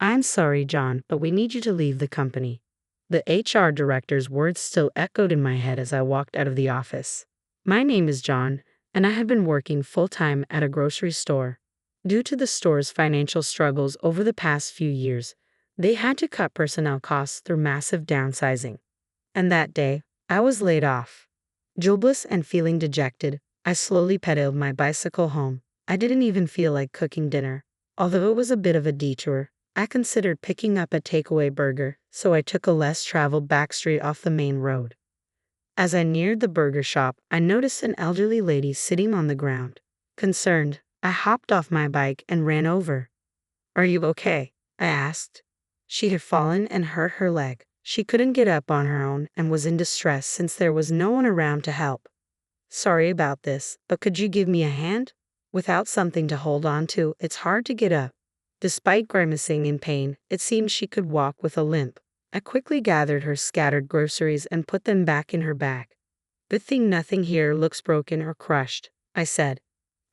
I'm sorry, John, but we need you to leave the company. The HR director's words still echoed in my head as I walked out of the office. My name is John, and I have been working full-time at a grocery store. Due to the store's financial struggles over the past few years, they had to cut personnel costs through massive downsizing. And that day, I was laid off. Jobless and feeling dejected, I slowly pedaled my bicycle home. I didn't even feel like cooking dinner. Although it was a bit of a detour, I considered picking up a takeaway burger, so I took a less traveled back street off the main road. As I neared the burger shop, I noticed an elderly lady sitting on the ground. Concerned, I hopped off my bike and ran over. "Are you okay?" I asked. She had fallen and hurt her leg. She couldn't get up on her own and was in distress since there was no one around to help. "Sorry about this, but could you give me a hand? Without something to hold on to, it's hard to get up." Despite grimacing in pain, it seemed she could walk with a limp. I quickly gathered her scattered groceries and put them back in her bag. "Good thing nothing here looks broken or crushed," I said.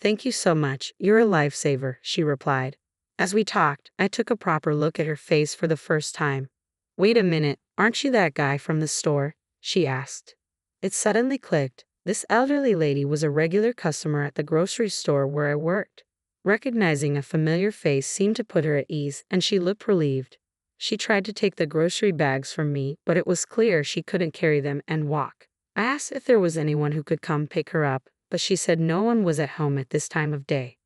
"Thank you so much, you're a lifesaver," she replied. As we talked, I took a proper look at her face for the first time. "Wait a minute, aren't you that guy from the store?" she asked. It suddenly clicked. This elderly lady was a regular customer at the grocery store where I worked. Recognizing a familiar face seemed to put her at ease, and she looked relieved. She tried to take the grocery bags from me, but it was clear she couldn't carry them and walk. I asked if there was anyone who could come pick her up, but she said no one was at home at this time of day.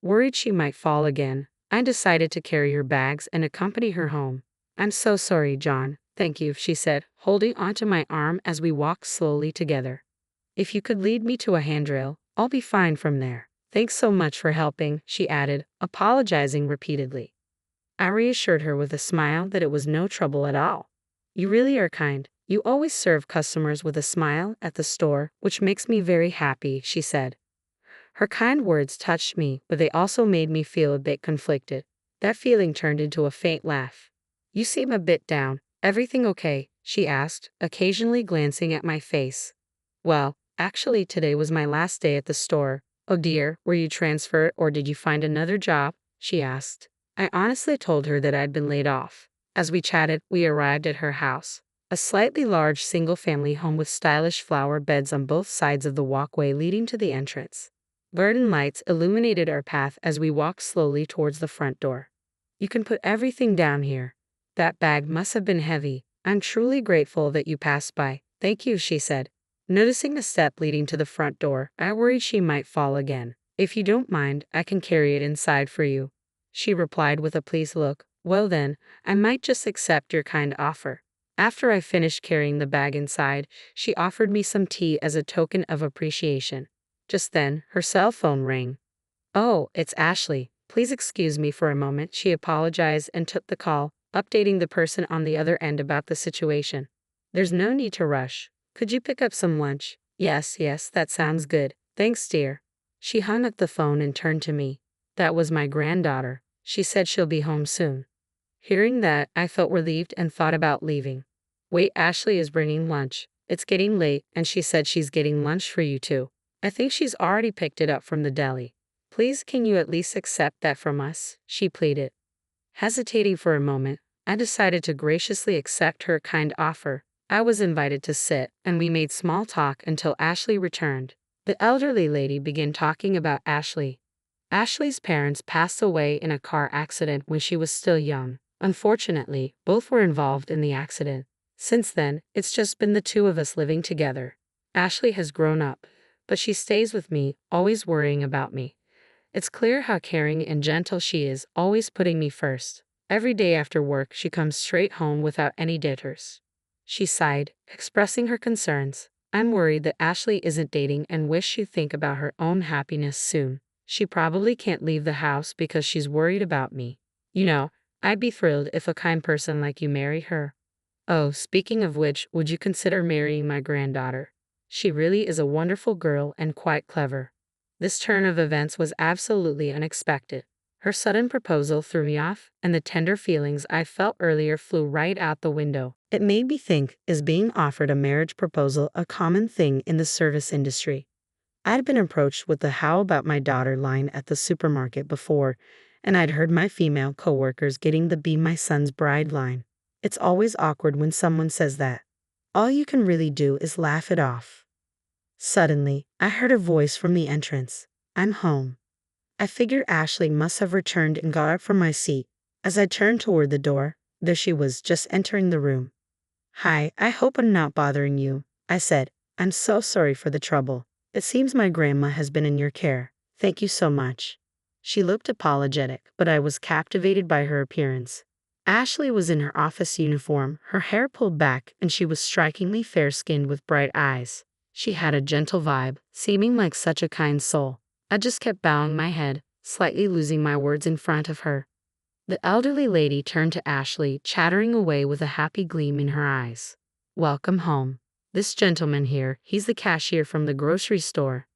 Worried she might fall again, I decided to carry her bags and accompany her home. "I'm so sorry, John. Thank you," she said, holding onto my arm as we walked slowly together. "If you could lead me to a handrail, I'll be fine from there." "Thanks so much for helping," she added, apologizing repeatedly. I reassured her with a smile that it was no trouble at all. "You really are kind. You always serve customers with a smile at the store, which makes me very happy," she said. Her kind words touched me, but they also made me feel a bit conflicted. That feeling turned into a faint laugh. "You seem a bit down. Everything okay?" she asked, occasionally glancing at my face. "Well, actually today was my last day at the store." "Oh dear, were you transferred or did you find another job?" she asked. I honestly told her that I'd been laid off. As we chatted, we arrived at her house. A slightly large single-family home with stylish flower beds on both sides of the walkway leading to the entrance. Garden lights illuminated our path as we walked slowly towards the front door. "You can put everything down here. That bag must have been heavy. I'm truly grateful that you passed by." "Thank you," she said. Noticing a step leading to the front door, I worried she might fall again. "If you don't mind, I can carry it inside for you," she replied with a pleased look. "Well then, I might just accept your kind offer." After I finished carrying the bag inside, she offered me some tea as a token of appreciation. Just then, her cell phone rang. "Oh, it's Ashley. Please excuse me for a moment," she apologized and took the call, updating the person on the other end about the situation. "There's no need to rush. Could you pick up some lunch?" Yes, that sounds good. Thanks, dear." She hung up the phone and turned to me. "That was my granddaughter. She said she'll be home soon." Hearing that, I felt relieved and thought about leaving. "Wait, Ashley is bringing lunch. It's getting late, and she said she's getting lunch for you too. I think she's already picked it up from the deli. Please, can you at least accept that from us?" she pleaded. Hesitating for a moment, I decided to graciously accept her kind offer. I was invited to sit, and we made small talk until Ashley returned. The elderly lady began talking about Ashley. Ashley's parents passed away in a car accident when she was still young. Unfortunately, both were involved in the accident. Since then, it's just been the two of us living together. Ashley has grown up, but she stays with me, always worrying about me. It's clear how caring and gentle she is, always putting me first. Every day after work, she comes straight home without any jitters. She sighed, expressing her concerns. "I'm worried that Ashley isn't dating and wish she'd think about her own happiness soon. She probably can't leave the house because she's worried about me. You know, I'd be thrilled if a kind person like you married her. Oh, speaking of which, would you consider marrying my granddaughter? She really is a wonderful girl and quite clever." This turn of events was absolutely unexpected. Her sudden proposal threw me off, and the tender feelings I felt earlier flew right out the window. It made me think, is being offered a marriage proposal a common thing in the service industry? I'd been approached with the "how about my daughter" line at the supermarket before, and I'd heard my female coworkers getting the "be my son's bride" line. It's always awkward when someone says that. All you can really do is laugh it off. Suddenly, I heard a voice from the entrance. "I'm home." I figured Ashley must have returned and got up from my seat. As I turned toward the door, there she was, just entering the room. "Hi, I hope I'm not bothering you," I said. "I'm so sorry for the trouble. It seems my grandma has been in your care. Thank you so much." She looked apologetic, but I was captivated by her appearance. Ashley was in her office uniform, her hair pulled back, and she was strikingly fair-skinned with bright eyes. She had a gentle vibe, seeming like such a kind soul. I just kept bowing my head, slightly losing my words in front of her. The elderly lady turned to Ashley, chattering away with a happy gleam in her eyes. "Welcome home. This gentleman here, he's the cashier from the grocery store.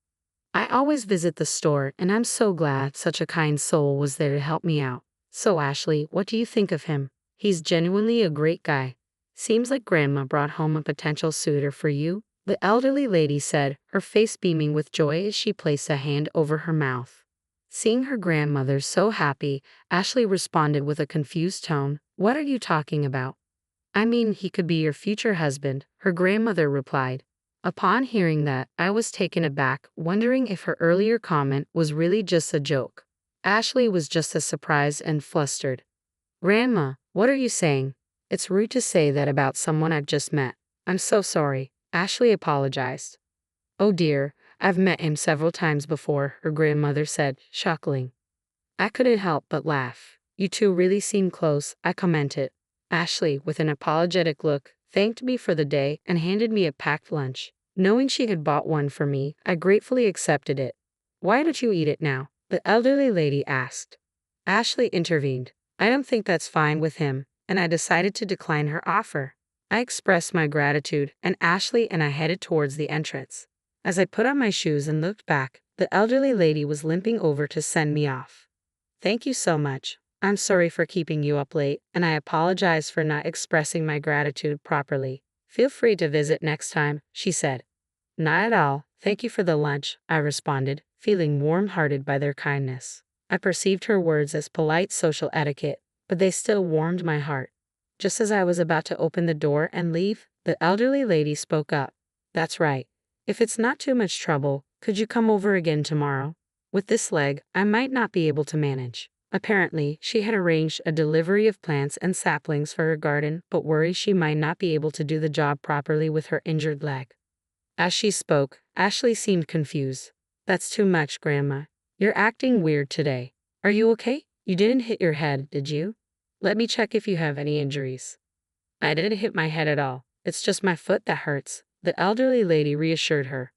I always visit the store, and I'm so glad such a kind soul was there to help me out. So Ashley, what do you think of him? He's genuinely a great guy. Seems like Grandma brought home a potential suitor for you," the elderly lady said, her face beaming with joy as she placed a hand over her mouth. Seeing her grandmother so happy, Ashley responded with a confused tone. "What are you talking about?" "I mean, he could be your future husband," her grandmother replied. Upon hearing that, I was taken aback, wondering if her earlier comment was really just a joke. Ashley was just as surprised and flustered. "Grandma, what are you saying? It's rude to say that about someone I've just met. I'm so sorry," Ashley apologized. "Oh dear, I've met him several times before," her grandmother said, chuckling. I couldn't help but laugh. "You two really seem close," I commented. Ashley, with an apologetic look, thanked me for the day and handed me a packed lunch. Knowing she had bought one for me, I gratefully accepted it. "Why don't you eat it now?" the elderly lady asked. Ashley intervened. "I don't think that's fine with him," and I decided to decline her offer. I expressed my gratitude, and Ashley and I headed towards the entrance. As I put on my shoes and looked back, the elderly lady was limping over to send me off. "Thank you so much. I'm sorry for keeping you up late, and I apologize for not expressing my gratitude properly. Feel free to visit next time," she said. "Not at all. Thank you for the lunch," I responded, feeling warm-hearted by their kindness. I perceived her words as polite social etiquette, but they still warmed my heart. Just as I was about to open the door and leave, the elderly lady spoke up. "That's right. If it's not too much trouble, could you come over again tomorrow? With this leg, I might not be able to manage." Apparently, she had arranged a delivery of plants and saplings for her garden, but worried she might not be able to do the job properly with her injured leg. As she spoke, Ashley seemed confused. "That's too much, Grandma. You're acting weird today. Are you okay? You didn't hit your head, did you? Let me check if you have any injuries." "I didn't hit my head at all. It's just my foot that hurts," the elderly lady reassured her.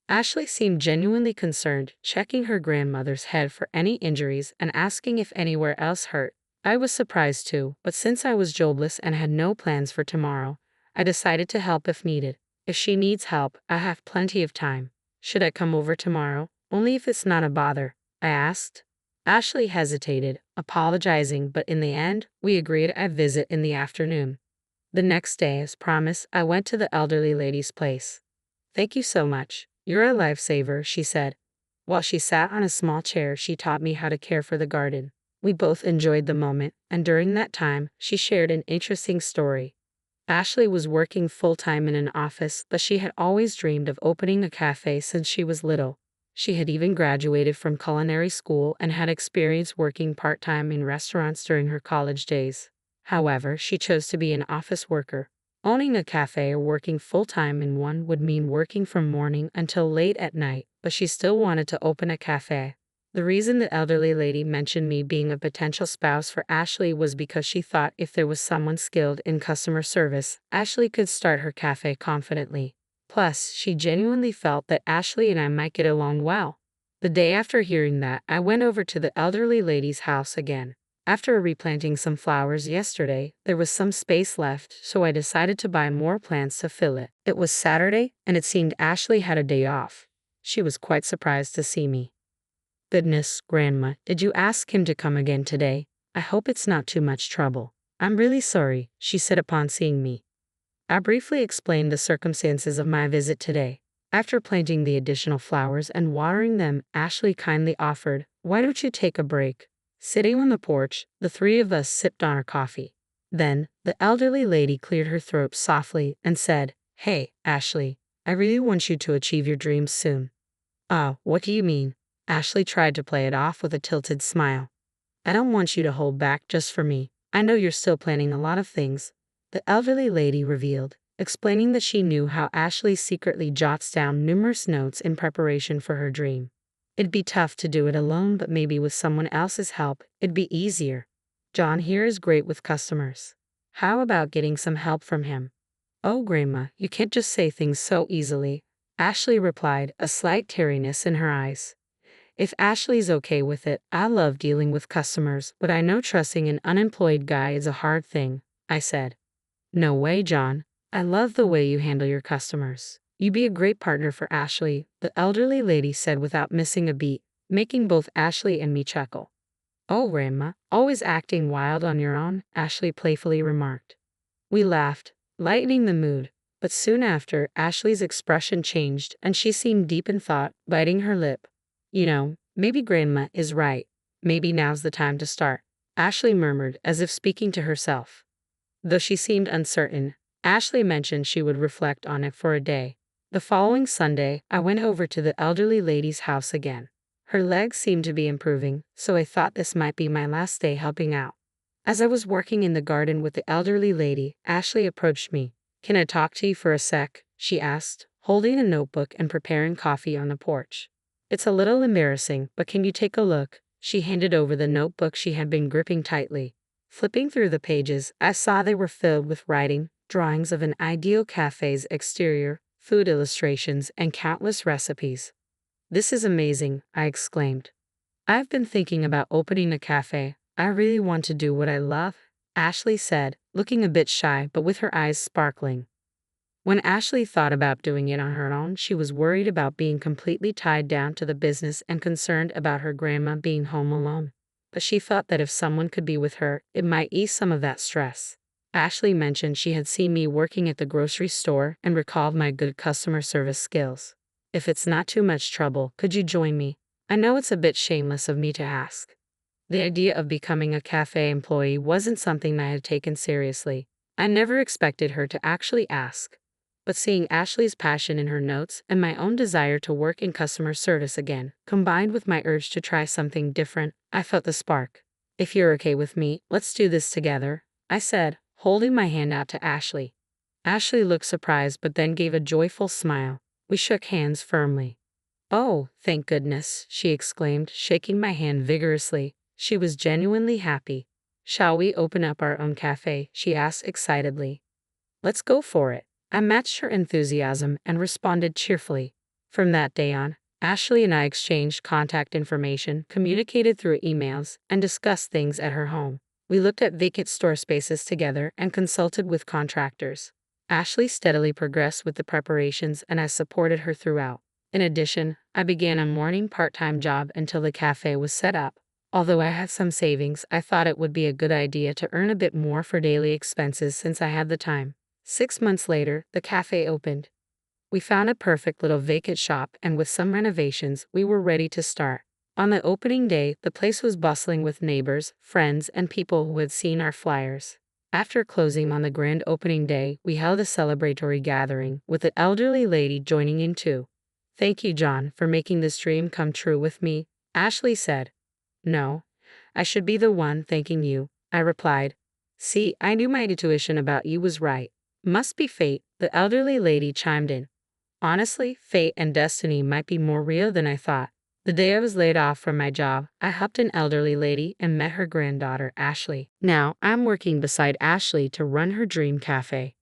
Ashley seemed genuinely concerned, checking her grandmother's head for any injuries and asking if anywhere else hurt. I was surprised too, but since I was jobless and had no plans for tomorrow, I decided to help if needed. If she needs help, I have plenty of time. "Should I come over tomorrow? Only if it's not a bother," I asked. Ashley hesitated, apologizing, but in the end, we agreed I'd visit in the afternoon. The next day, as promised, I went to the elderly lady's place. "Thank you so much. You're a lifesaver," she said. While she sat on a small chair, she taught me how to care for the garden. We both enjoyed the moment, and during that time, she shared an interesting story. Ashley was working full-time in an office, but she had always dreamed of opening a cafe since she was little. She had even graduated from culinary school and had experience working part-time in restaurants during her college days. However, she chose to be an office worker. Owning a cafe or working full-time in one would mean working from morning until late at night, but she still wanted to open a cafe. The reason the elderly lady mentioned me being a potential spouse for Ashley was because she thought if there was someone skilled in customer service, Ashley could start her cafe confidently. Plus, she genuinely felt that Ashley and I might get along well. The day after hearing that, I went over to the elderly lady's house again. After replanting some flowers yesterday, there was some space left, so I decided to buy more plants to fill it. It was Saturday, and it seemed Ashley had a day off. She was quite surprised to see me. "Goodness, Grandma, did you ask him to come again today? I hope it's not too much trouble." "I'm really sorry," she said upon seeing me. I briefly explained the circumstances of my visit today. After planting the additional flowers and watering them, Ashley kindly offered, "Why don't you take a break? Sitting on the porch, the three of us sipped on our coffee. Then, the elderly lady cleared her throat softly and said, "Hey, Ashley, I really want you to achieve your dreams soon." What do you mean? Ashley tried to play it off with a tilted smile. "I don't want you to hold back just for me. I know you're still planning a lot of things," the elderly lady revealed, explaining that she knew how Ashley secretly jots down numerous notes in preparation for her dream. It'd be tough to do it alone, but maybe with someone else's help, it'd be easier. John here is great with customers. How about getting some help from him? "Oh, Grandma, you can't just say things so easily," Ashley replied, a slight teariness in her eyes. "If Ashley's okay with it, I love dealing with customers, but I know trusting an unemployed guy is a hard thing," I said. "No way, John. I love the way you handle your customers. You'd be a great partner for Ashley," the elderly lady said without missing a beat, making both Ashley and me chuckle. "Oh, Grandma, always acting wild on your own," Ashley playfully remarked. We laughed, lightening the mood, but soon after, Ashley's expression changed and she seemed deep in thought, biting her lip. Maybe Grandma is right. Maybe now's the time to start," Ashley murmured as if speaking to herself. Though she seemed uncertain, Ashley mentioned she would reflect on it for a day. The following Sunday, I went over to the elderly lady's house again. Her legs seemed to be improving, so I thought this might be my last day helping out. As I was working in the garden with the elderly lady, Ashley approached me. "Can I talk to you for a sec?" she asked, holding a notebook and preparing coffee on the porch. "It's a little embarrassing, but can you take a look?" She handed over the notebook she had been gripping tightly. Flipping through the pages, I saw they were filled with writing, drawings of an ideal cafe's exterior, food illustrations, and countless recipes. "This is amazing," I exclaimed. "I've been thinking about opening a cafe. I really want to do what I love," Ashley said, looking a bit shy but with her eyes sparkling. When Ashley thought about doing it on her own, she was worried about being completely tied down to the business and concerned about her grandma being home alone. But she thought that if someone could be with her, it might ease some of that stress. Ashley mentioned she had seen me working at the grocery store and recalled my good customer service skills. "If it's not too much trouble, could you join me? I know it's a bit shameless of me to ask." The idea of becoming a cafe employee wasn't something I had taken seriously. I never expected her to actually ask. But seeing Ashley's passion in her notes and my own desire to work in customer service again, combined with my urge to try something different, I felt the spark. "If you're okay with me, let's do this together," I said, holding my hand out to Ashley. Ashley looked surprised but then gave a joyful smile. We shook hands firmly. "Oh, thank goodness," she exclaimed, shaking my hand vigorously. She was genuinely happy. "Shall we open up our own cafe?" she asked excitedly. "Let's go for it." I matched her enthusiasm and responded cheerfully. From that day on, Ashley and I exchanged contact information, communicated through emails, and discussed things at her home. We looked at vacant store spaces together and consulted with contractors. Ashley steadily progressed with the preparations and I supported her throughout. In addition, I began a morning part-time job until the cafe was set up. Although I had some savings, I thought it would be a good idea to earn a bit more for daily expenses since I had the time. 6 months later, the cafe opened. We found a perfect little vacant shop, and with some renovations, we were ready to start. On the opening day, the place was bustling with neighbors, friends, and people who had seen our flyers. After closing on the grand opening day, we held a celebratory gathering, with the elderly lady joining in too. "Thank you, John, for making this dream come true with me," Ashley said. "No, I should be the one thanking you," I replied. "See, I knew my intuition about you was right." "Must be fate," the elderly lady chimed in. Honestly, fate and destiny might be more real than I thought. The day I was laid off from my job, I helped an elderly lady and met her granddaughter, Ashley. Now, I'm working beside Ashley to run her dream cafe.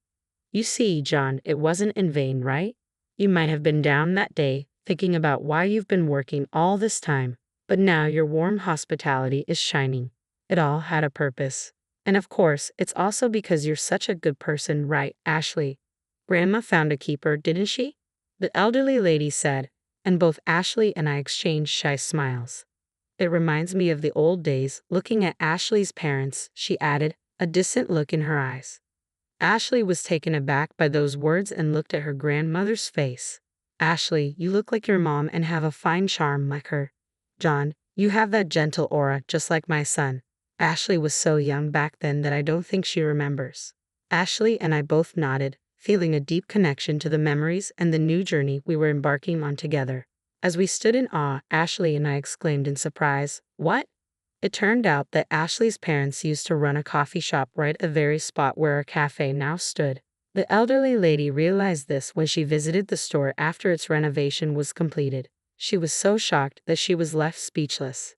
You see, John, it wasn't in vain, right? You might have been down that day, thinking about why you've been working all this time, but now your warm hospitality is shining. It all had a purpose. And of course, it's also because you're such a good person, right, Ashley? Grandma found a keeper, didn't she?" the elderly lady said, and both Ashley and I exchanged shy smiles. "It reminds me of the old days." Looking at Ashley's parents, she added, a distant look in her eyes. Ashley was taken aback by those words and looked at her grandmother's face. "Ashley, you look like your mom and have a fine charm like her." "John, You have that gentle aura, just like my son. Ashley was so young back then that I don't think she remembers. Ashley and I both nodded, feeling a deep connection to the memories and the new journey we were embarking on together. As we stood in awe, Ashley and I exclaimed in surprise, "What?" It turned out that Ashley's parents used to run a coffee shop right at the very spot where our cafe now stood. The elderly lady realized this when she visited the store after its renovation was completed. She was so shocked that she was left speechless.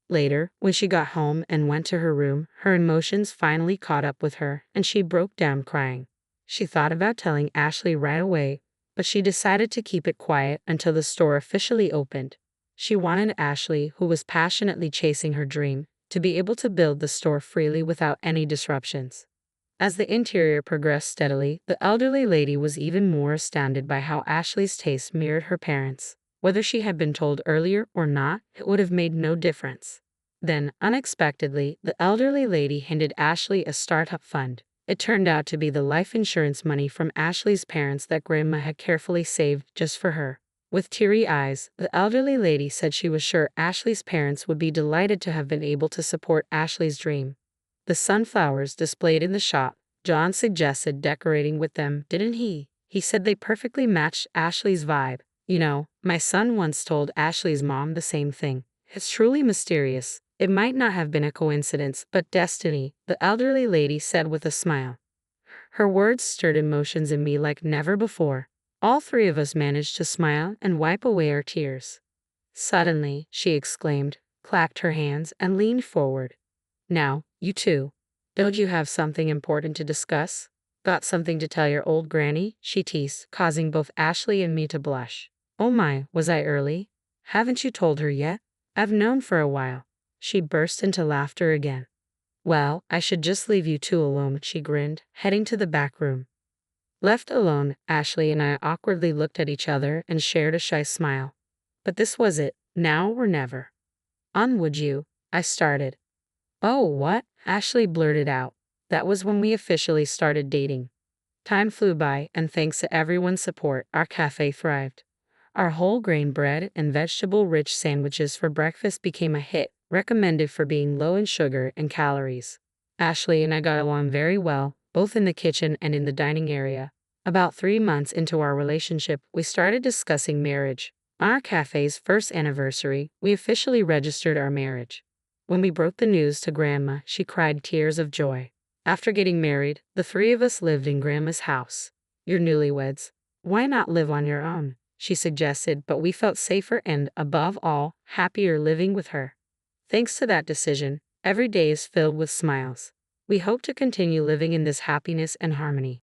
Later, when she got home and went to her room, her emotions finally caught up with her, and she broke down crying. She thought about telling Ashley right away, but she decided to keep it quiet until the store officially opened. She wanted Ashley, who was passionately chasing her dream, to be able to build the store freely without any disruptions. As the interior progressed steadily, the elderly lady was even more astounded by how Ashley's taste mirrored her parents'. Whether she had been told earlier or not, it would have made no difference. Then, unexpectedly, the elderly lady handed Ashley a startup fund. It turned out to be the life insurance money from Ashley's parents that Grandma had carefully saved just for her. With teary eyes, the elderly lady said she was sure Ashley's parents would be delighted to have been able to support Ashley's dream. The sunflowers displayed in the shop, John suggested decorating with them, didn't he? He said they perfectly matched Ashley's vibe. You know, my son once told Ashley's mom the same thing. It's truly mysterious. It might not have been a coincidence, but destiny, the elderly lady said with a smile. Her words stirred emotions in me like never before. All three of us managed to smile and wipe away our tears. Suddenly, she exclaimed, clapped her hands, and leaned forward. Now, you two. Don't you have something important to discuss? Got something to tell your old granny? She teased, causing both Ashley and me to blush. Oh my, was I early? Haven't you told her yet? I've known for a while. She burst into laughter again. Well, I should just leave you two alone, she grinned, heading to the back room. Left alone, Ashley and I awkwardly looked at each other and shared a shy smile. But this was it, now or never. On would you? I started. Oh, what? Ashley blurted out. That was when we officially started dating. Time flew by, and thanks to everyone's support, our cafe thrived. Our whole grain bread and vegetable-rich sandwiches for breakfast became a hit, recommended for being low in sugar and calories. Ashley and I got along very well, both in the kitchen and in the dining area. About 3 months into our relationship, we started discussing marriage. On our cafe's first anniversary, we officially registered our marriage. When we broke the news to Grandma, she cried tears of joy. After getting married, the three of us lived in Grandma's house. You're newlyweds. Why not live on your own? She suggested, but we felt safer and, above all, happier living with her. Thanks to that decision, every day is filled with smiles. We hope to continue living in this happiness and harmony.